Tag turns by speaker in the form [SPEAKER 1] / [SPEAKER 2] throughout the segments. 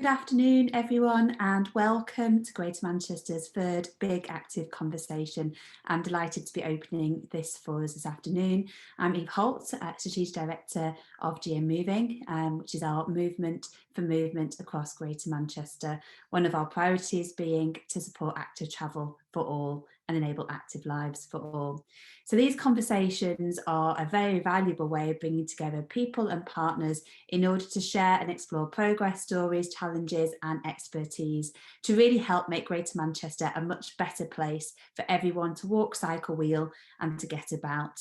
[SPEAKER 1] Good afternoon, everyone, and welcome to Greater Manchester's third Big Active Conversation. I'm delighted to be opening this for us this afternoon. I'm Eve Holt, Strategic Director of GM Moving, which is our movement for movement across Greater Manchester. One of our priorities being to support active travel for all and enable active lives for all. So these conversations are a very valuable way of bringing together people and partners in order to share and explore progress stories, challenges and expertise to really help make Greater Manchester a much better place for everyone to walk, cycle, wheel and to get about.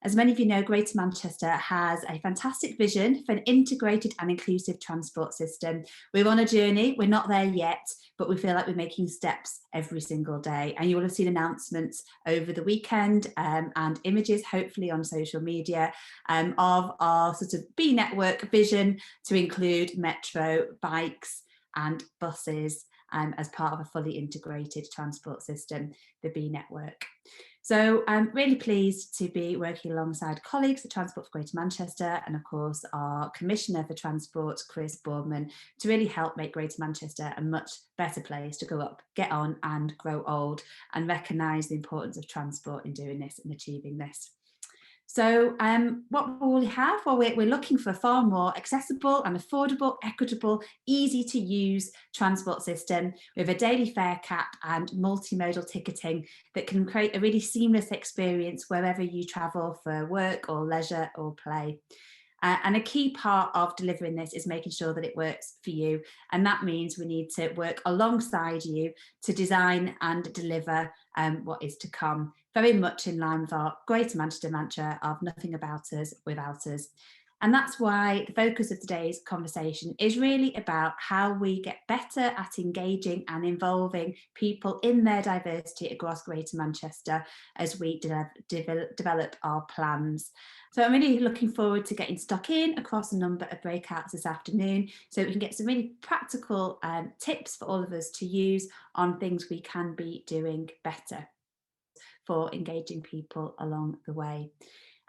[SPEAKER 1] As many of you know, Greater Manchester has a fantastic vision for an integrated and inclusive transport system. We're on a journey, we're not there yet, but we feel like we're making steps every single day. And you will have seen announcements over the weekend and images, hopefully on social media, of our sort of B network vision to include metro, bikes and buses as part of a fully integrated transport system, the B network. So I'm really pleased to be working alongside colleagues at Transport for Greater Manchester and of course our Commissioner for Transport, Chris Boardman, to really help make Greater Manchester a much better place to grow up, get on and grow old and recognise the importance of transport in doing this and achieving this. So what will we have? Well, we're looking for a far more accessible and affordable, equitable, easy to use transport system with a daily fare cap and multimodal ticketing that can create a really seamless experience wherever you travel for work or leisure or play. And a key part of delivering this is making sure that it works for you. And that means we need to work alongside you to design and deliver what is to come, very much in line with our Greater Manchester mantra of nothing about us without us. And that's why the focus of today's conversation is really about how we get better at engaging and involving people in their diversity across Greater Manchester as we develop our plans. So I'm really looking forward to getting stuck in across a number of breakouts this afternoon so we can get some really practical tips for all of us to use on things we can be doing better for engaging people along the way.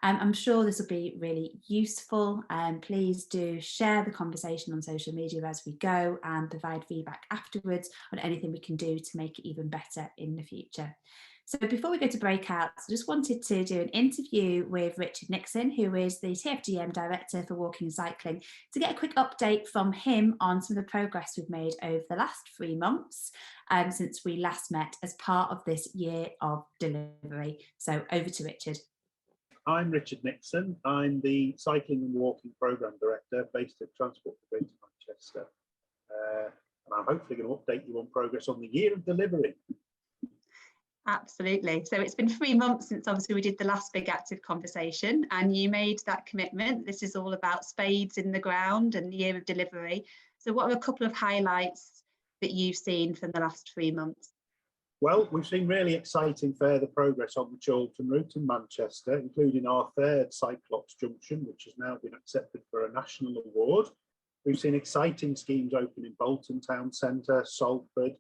[SPEAKER 1] I'm sure this will be really useful. Please do share the conversation on social media as we go and provide feedback afterwards on anything we can do to make it even better in the future. So before we go to breakouts, I just wanted to do an interview with Richard Nixon, who is the TfGM Director for Walking and Cycling, to get a quick update from him on some of the progress we've made over the last 3 months since we last met as part of this year of delivery. So over to Richard.
[SPEAKER 2] I'm Richard Nixon. I'm the Cycling and Walking Programme Director based at Transport for Greater Manchester. And I'm hopefully going to update you on progress on the year of delivery.
[SPEAKER 3] Absolutely. So it's been 3 months since obviously we did the last big active conversation and you made that commitment. This is all about spades in the ground and the year of delivery. So what are a couple of highlights that you've seen from the last 3 months?
[SPEAKER 2] Well, we've seen really exciting further progress on the Chorlton route in Manchester, including our third Cyclops junction, which has now been accepted for a national award. We've seen exciting schemes open in Bolton Town Centre, Salford.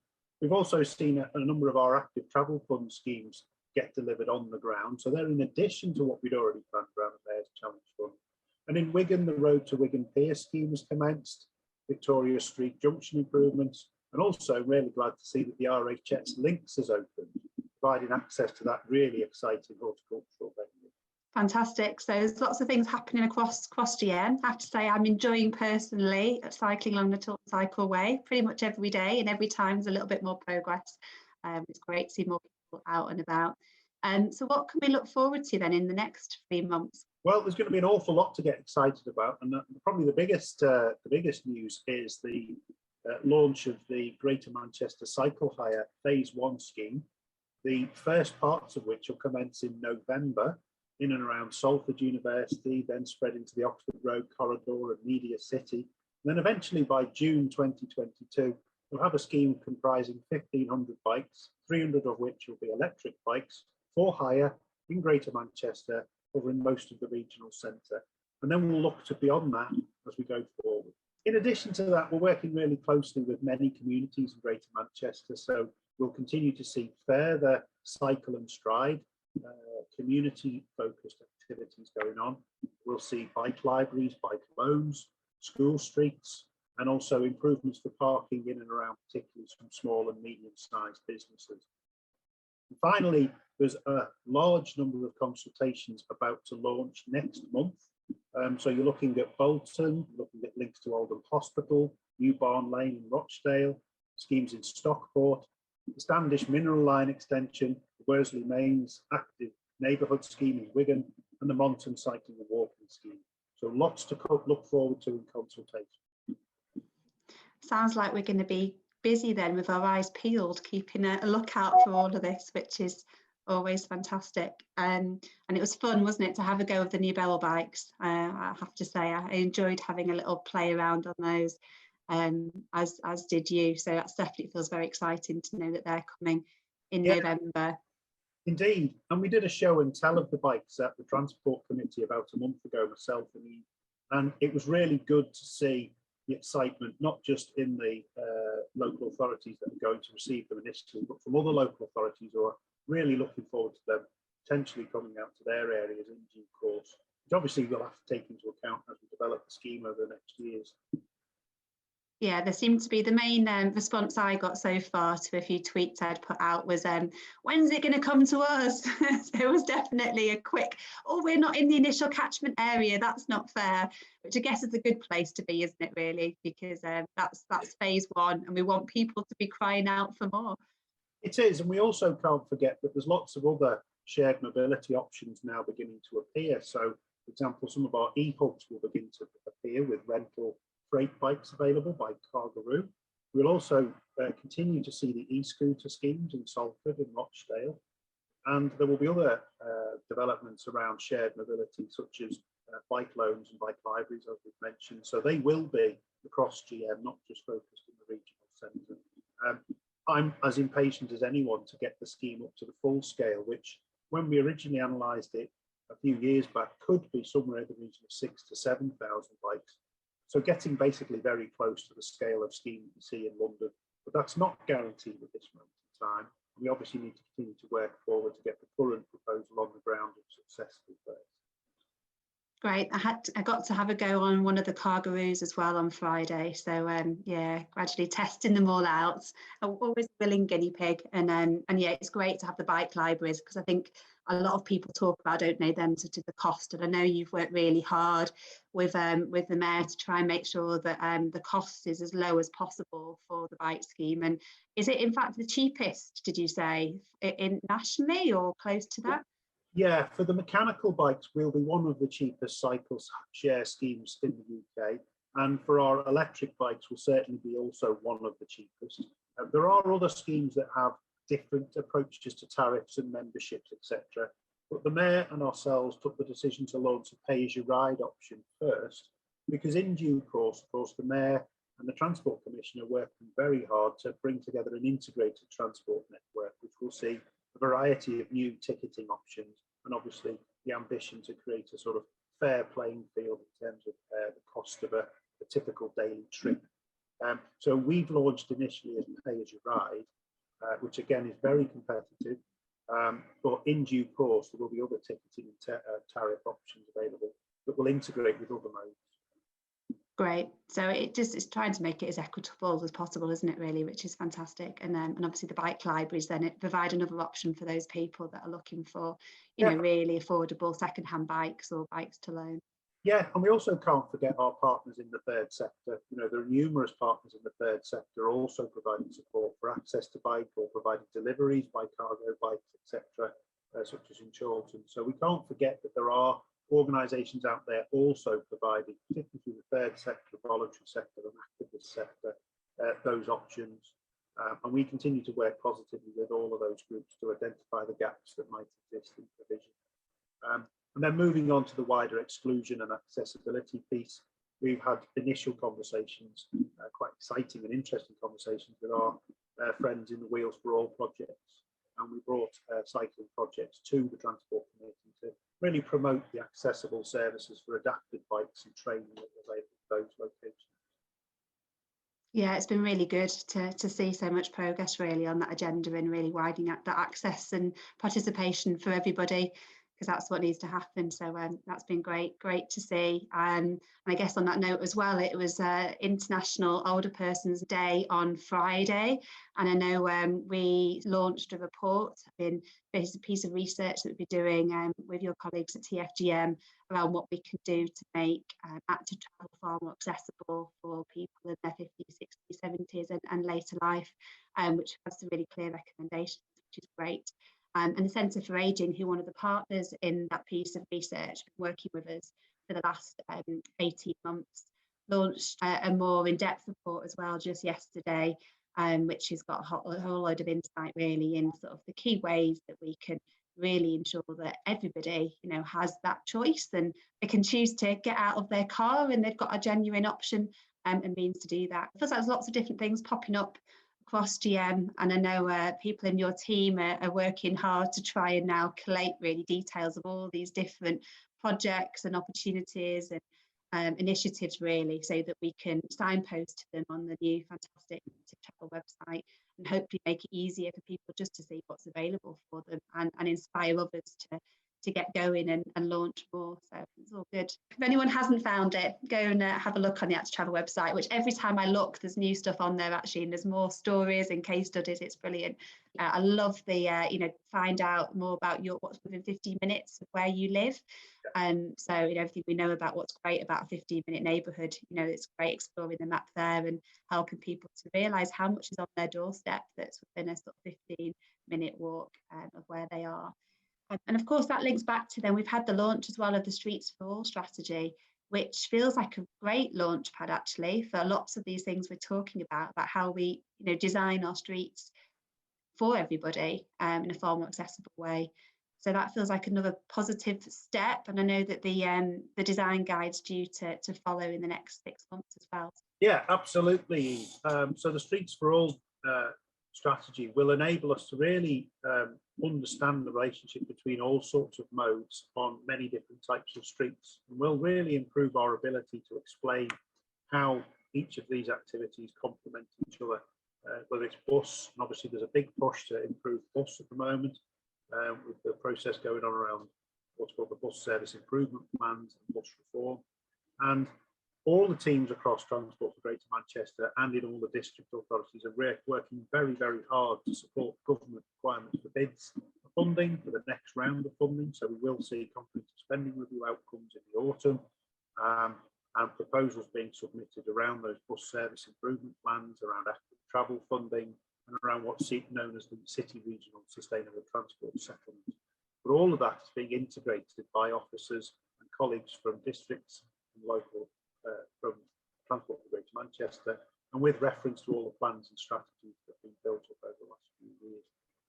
[SPEAKER 2] We've also seen a number of our active travel fund schemes get delivered on the ground. So they're in addition to what we'd already planned around the Mayor's Challenge Fund. And in Wigan, the Road to Wigan Pier scheme has commenced, Victoria Street junction improvements, and also really glad to see that the RHS Links has opened, providing access to that really exciting horticultural venue.
[SPEAKER 3] Fantastic. So there's lots of things happening across GM. I have to say I'm enjoying personally cycling along the Tall Cycleway pretty much every day, and every time there's a little bit more progress. It's great to see more people out and about. So what can we look forward to then in the next 3 months?
[SPEAKER 2] Well, there's going to be an awful lot to get excited about, and probably the biggest news is the launch of the Greater Manchester Cycle Hire Phase 1 scheme, the first parts of which will commence in November in and around Salford University, then spread into the Oxford Road corridor and Media City. And then eventually by June 2022, we'll have a scheme comprising 1,500 bikes, 300 of which will be electric bikes for hire in Greater Manchester, covering most of the regional centre. And then we'll look to beyond that as we go forward. In addition to that, we're working really closely with many communities in Greater Manchester, so we'll continue to see further cycle and stride community-focused activities going on. We'll see bike libraries, bike loans, school streets, and also improvements for parking in and around particularly some small and medium-sized businesses. And finally, there's a large number of consultations about to launch next month. So you're looking at Bolton, looking at links to Oldham Hospital, New Barn Lane in Rochdale, schemes in Stockport, the Standish Mineral Line extension, the Worsley Mains active neighbourhood scheme in Wigan, and the Monton cycling and walking scheme. So lots to look forward to in consultation.
[SPEAKER 3] Sounds like we're going to be busy then with our eyes peeled, keeping a lookout for all of this, which is always fantastic. And it was fun, wasn't it, to have a go of the new Bell bikes. I have to say, I enjoyed having a little play around on those, as did you. So that definitely feels very exciting to know that they're coming in November.
[SPEAKER 2] Indeed, and we did a show and tell of the bikes at the Transport Committee about a month ago, myself and Eve, and it was really good to see the excitement, not just in the local authorities that are going to receive them initially, but from other local authorities who are really looking forward to them potentially coming out to their areas in due course, which obviously we'll have to take into account as we develop the scheme over the next years.
[SPEAKER 3] Yeah, there seemed to be the main response I got so far to a few tweets I'd put out was, when's it going to come to us? So it was definitely a quick, oh, we're not in the initial catchment area, that's not fair, which I guess is a good place to be, isn't it, really? Because that's phase one, and we want people to be crying out for more.
[SPEAKER 2] It is, and we also can't forget that there's lots of other shared mobility options now beginning to appear. So, for example, some of our e-hubs will begin to appear with rental freight bikes available by Cargaroo. We'll also continue to see the e-scooter schemes in Salford and Rochdale. And there will be other developments around shared mobility, such as bike loans and bike libraries, as we've mentioned. So they will be across GM, not just focused in the regional centre. I'm as impatient as anyone to get the scheme up to the full scale, which when we originally analysed it a few years back could be somewhere in the region of 6,000 to 7,000 bikes. So getting basically very close to the scale of scheme you see in London, but that's not guaranteed at this moment in time. We obviously need to continue to work forward to get the current proposal on the ground in successful place.
[SPEAKER 3] Great. I got to have a go on one of the Cargaroos as well on Friday. So yeah, gradually testing them all out. I'm always a willing guinea pig, and yeah, it's great to have the bike libraries, because I think a lot of people talk about, don't know, them to the cost. And I know you've worked really hard with the mayor to try and make sure that the cost is as low as possible for the bike scheme. And is it in fact the cheapest, did you say, nationally or close to that?
[SPEAKER 2] Yeah, for the mechanical bikes, we'll be one of the cheapest cycle share schemes in the UK. And for our electric bikes, we'll certainly be also one of the cheapest. There are other schemes that have different approaches to tariffs and memberships, etc. But the mayor and ourselves took the decision to launch a pay-as-you-ride option first, because in due course, of course, the mayor and the Transport Commission are working very hard to bring together an integrated transport network, which will see a variety of new ticketing options, and obviously the ambition to create a sort of fair playing field in terms of the cost of a typical daily trip. So we've launched initially as pay-as-you-ride, which again is very competitive, but in due course there will be other ticketing and tariff options available that will integrate with other modes.
[SPEAKER 3] Great. So it's trying to make it as equitable as possible, isn't it, really, which is fantastic. And obviously the bike libraries then provide another option for those people that are looking for, you know, really affordable second-hand bikes or bikes to loan.
[SPEAKER 2] Yeah, and we also can't forget our partners in the third sector. You know, there are numerous partners in the third sector also providing support for access to bike or providing deliveries by cargo bikes, etc., such as in Chorlton. So we can't forget that there are organisations out there also providing, particularly through the third sector, voluntary sector and activist sector, those options. And we continue to work positively with all of those groups to identify the gaps that might exist in provision. And then moving on to the wider exclusion and accessibility piece, we've had initial conversations, quite exciting and interesting conversations with our friends in the Wheels for All projects. And we brought cycling projects to the Transport Committee to really promote the accessible services for adapted bikes and training that are available at those locations.
[SPEAKER 3] Yeah, it's been really good to see so much progress really on that agenda and really widening out that access and participation for everybody. because that's what needs to happen. So that's been great to see. And I guess on that note as well, it was International Older Persons Day on Friday, and I know we launched a report in a piece of research that we'll be doing with your colleagues at TfGM around what we can do to make active travel far more accessible for people in their 50s, 60s, 70s and later life, which has some really clear recommendations, which is great. And the Centre for Ageing, who are one of the partners in that piece of research, working with us for the last 18 months, launched a more in-depth report as well just yesterday, which has got a whole load of insight really in sort of the key ways that we can really ensure that everybody, you know, has that choice and they can choose to get out of their car and they've got a genuine option and means to do that. It feels like there's lots of different things popping up across GM, and I know people in your team are working hard to try and now collate really details of all these different projects and opportunities and initiatives really, so that we can signpost them on the new fantastic travel website and hopefully make it easier for people just to see what's available for them and inspire others to get going and launch more. So it's all good. If anyone hasn't found it, go and have a look on the Active Travel website, which every time I look, there's new stuff on there actually, and there's more stories and case studies. It's brilliant. I love the, find out more about what's within 15 minutes of where you live. So, everything we know about what's great about a 15-minute neighbourhood, it's great exploring the map there and helping people to realise how much is on their doorstep that's within a sort of 15-minute walk of where they are. And of course, that links back to then we've had the launch as well of the Streets for All strategy, which feels like a great launch pad actually for lots of these things we're talking about how we design our streets for everybody in a far more accessible way. So that feels like another positive step. And I know that the design guide's due to follow in the next 6 months as well.
[SPEAKER 2] Yeah, absolutely. So the Streets for All strategy will enable us to really understand the relationship between all sorts of modes on many different types of streets, and will really improve our ability to explain how each of these activities complement each other, whether it's bus, and obviously there's a big push to improve bus at the moment, with the process going on around what's called the bus service improvement plans and bus reform. And all the teams across Transport for Greater Manchester and in all the district authorities are working very, very hard to support government requirements for bids for funding for the next round of funding. So we will see comprehensive spending review outcomes in the autumn, and proposals being submitted around those bus service improvement plans, around active travel funding, and around what's known as the City Regional Sustainable Transport Settlement. But all of that is being integrated by officers and colleagues from districts and local from Transport for Greater Manchester, and with reference to all the plans and strategies that have been built up over the last few years.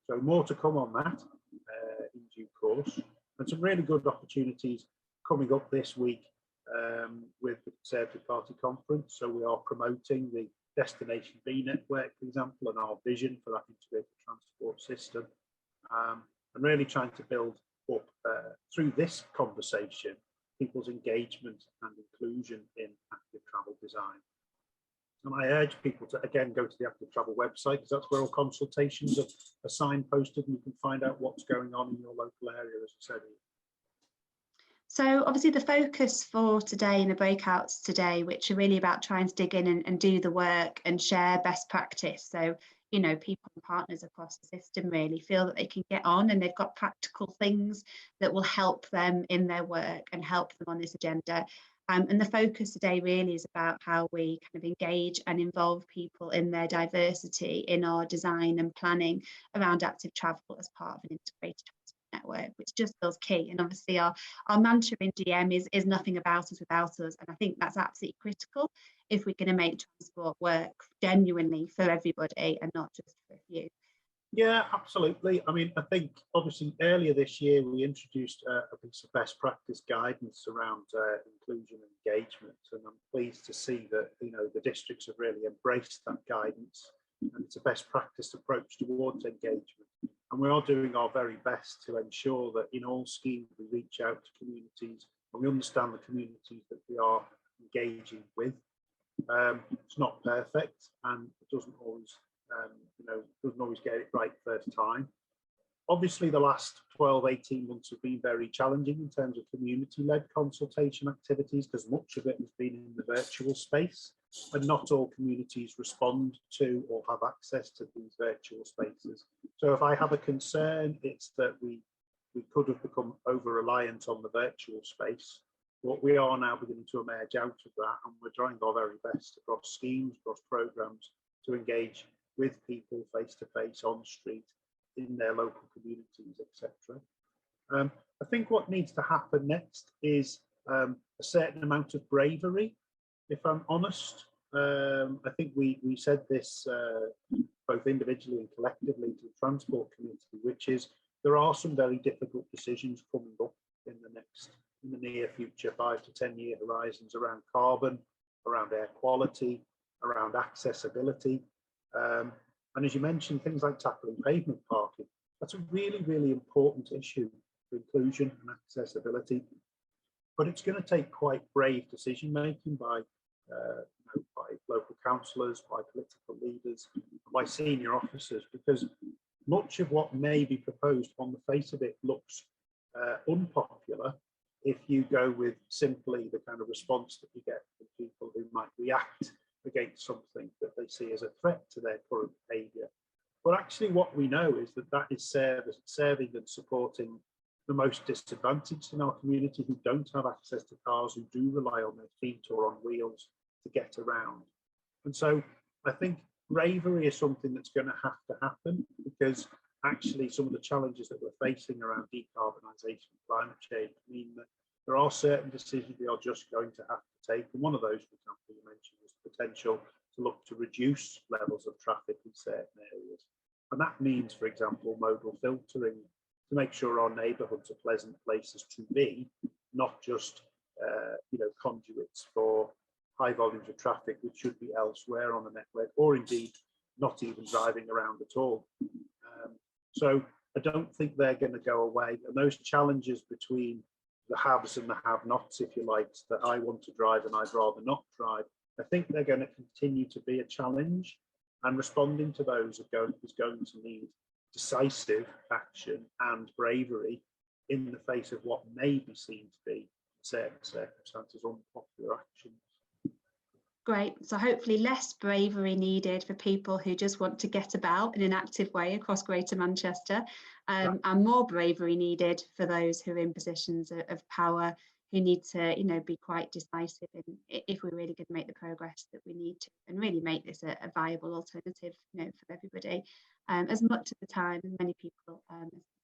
[SPEAKER 2] So more to come on that in due course, and some really good opportunities coming up this week with the Conservative Party conference. So we are promoting the Destination B network, for example, and our vision for that integrated transport system, and really trying to build up through this conversation people's engagement and inclusion in active travel design. And I urge people to again go to the Active Travel website, because that's where all consultations are signposted, and you can find out what's going on in your local area, as I said.
[SPEAKER 3] So obviously the focus for today and the breakouts today, which are really about trying to dig in and do the work and share best practice. So, people and partners across the system really feel that they can get on and they've got practical things that will help them in their work and help them on this agenda. And the focus today really is about how we kind of engage and involve people in their diversity in our design and planning around active travel as part of an integrated network, which just feels key. And obviously our mantra in GM is nothing about us without us, and I think that's absolutely critical if we're going to make transport work genuinely for everybody and not just for a few.
[SPEAKER 2] Yeah, absolutely. I mean, I think obviously earlier this year we introduced a piece of best practice guidance around inclusion and engagement, and I'm pleased to see that the districts have really embraced that guidance, and it's a best practice approach towards engagement. And we are doing our very best to ensure that in all schemes we reach out to communities and we understand the communities that we are engaging with. It's not perfect, and it doesn't always, doesn't always get it right first time. Obviously, the last 12, 18 months have been very challenging in terms of community-led consultation activities, because much of it has been in the virtual space, and not all communities respond to or have access to these virtual spaces. So if I have a concern, it's that we could have become over-reliant on the virtual space. But we are now beginning to emerge out of that, and we're trying our very best across schemes, across programmes, to engage with people face-to-face, on street, in their local communities, etc. I think what needs to happen next is a certain amount of bravery, if I'm honest. I think we said this both individually and collectively to the Transport Committee, which is there are some very difficult decisions coming up in the near future, 5 to 10 year horizons, around carbon, around air quality, around accessibility. And as you mentioned, things like tackling pavement parking, that's a really, really important issue for inclusion and accessibility. But it's going to take quite brave decision making by local councillors, by political leaders, by senior officers, because much of what may be proposed on the face of it looks unpopular if you go with simply the kind of response that you get from people who might react against something that they see as a threat to their current behaviour. But actually what we know is that that is serving and supporting the most disadvantaged in our community, who don't have access to cars, who do rely on their feet or on wheels to get around. And so I think bravery is something that's going to have to happen, because actually some of the challenges that we're facing around decarbonisation and climate change mean that there are certain decisions we are just going to have to take. And one of those, for example, you mentioned, is the potential to look to reduce levels of traffic in certain areas. And that means, for example, modal filtering to make sure our neighbourhoods are pleasant places to be, not just conduits for high volumes of traffic which should be elsewhere on the network, or indeed not even driving around at all. So I don't think they're going to go away. And those challenges between the haves and the have-nots, if you like, that I want to drive and I'd rather not drive, I think they're going to continue to be a challenge. And responding to those is going to need decisive action and bravery in the face of what may be seen to be, in certain circumstances, unpopular actions.
[SPEAKER 3] Great. So hopefully less bravery needed for people who just want to get about in an active way across Greater Manchester, and more bravery needed for those who are in positions of power, who need to, be quite decisive if we're really going to make the progress that we need to, and really make this a viable alternative, for everybody. As much of the time, as many people,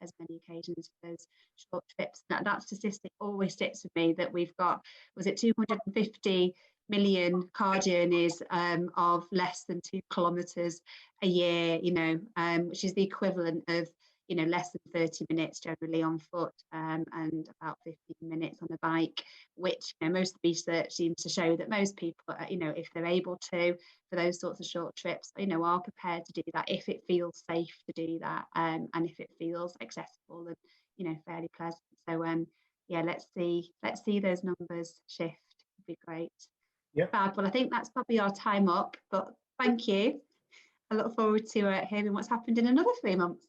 [SPEAKER 3] as many occasions for those short trips. That statistic always sticks with me, that we've got, was it 250 million car journeys of less than 2 kilometres a year, which is the equivalent of, less than 30 minutes generally on foot, and about 15 minutes on a bike, which, most research seems to show that most people, if they're able to, for those sorts of short trips, are prepared to do that if it feels safe to do that, and if it feels accessible and, fairly pleasant. So, yeah, let's see those numbers shift. It'd be great.
[SPEAKER 2] Yeah.
[SPEAKER 3] Fab. Well, I think that's probably our time up, but thank you. I look forward to hearing what's happened in another 3 months.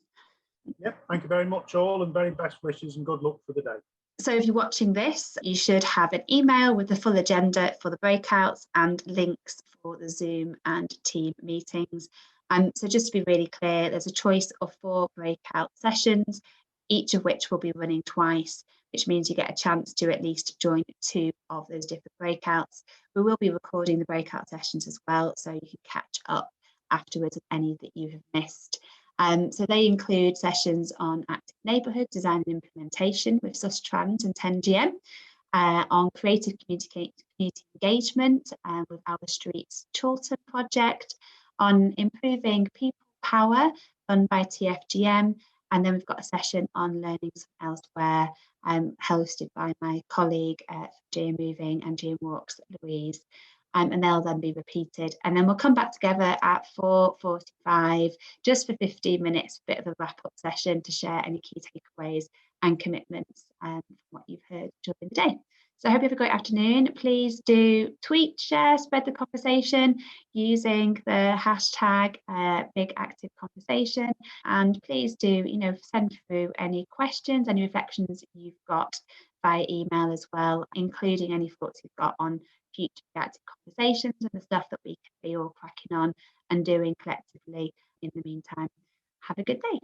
[SPEAKER 2] Yep, thank you very much all, and very best wishes and good luck for the day.
[SPEAKER 3] So if you're watching this, you should have an email with the full agenda for the breakouts and links for the Zoom and team meetings. So just to be really clear, there's a choice of 4 breakout sessions, each of which will be running twice, which means you get a chance to at least join 2 of those different breakouts. We will be recording the breakout sessions as well, so you can catch up afterwards on any that you have missed. So they include sessions on active neighbourhood design and implementation with Sustrans and TfGM, on creative community engagement with Our Streets Chorlton project, on improving people power run by TfGM, and then we've got a session on learnings elsewhere, hosted by my colleague GM Moving and GM Walks, Louise. And they'll then be repeated, and then we'll come back together at 4:45 just for 15 minutes, a bit of a wrap-up session to share any key takeaways and commitments from what you've heard during the day. So I hope you have a great afternoon. Please do tweet, share, spread the conversation using the hashtag Big Active Conversation. And please do, send through any questions, any reflections you've got via email as well, including any thoughts you've got on future Big Active conversations and the stuff that we can be all cracking on and doing collectively in the meantime. Have a good day.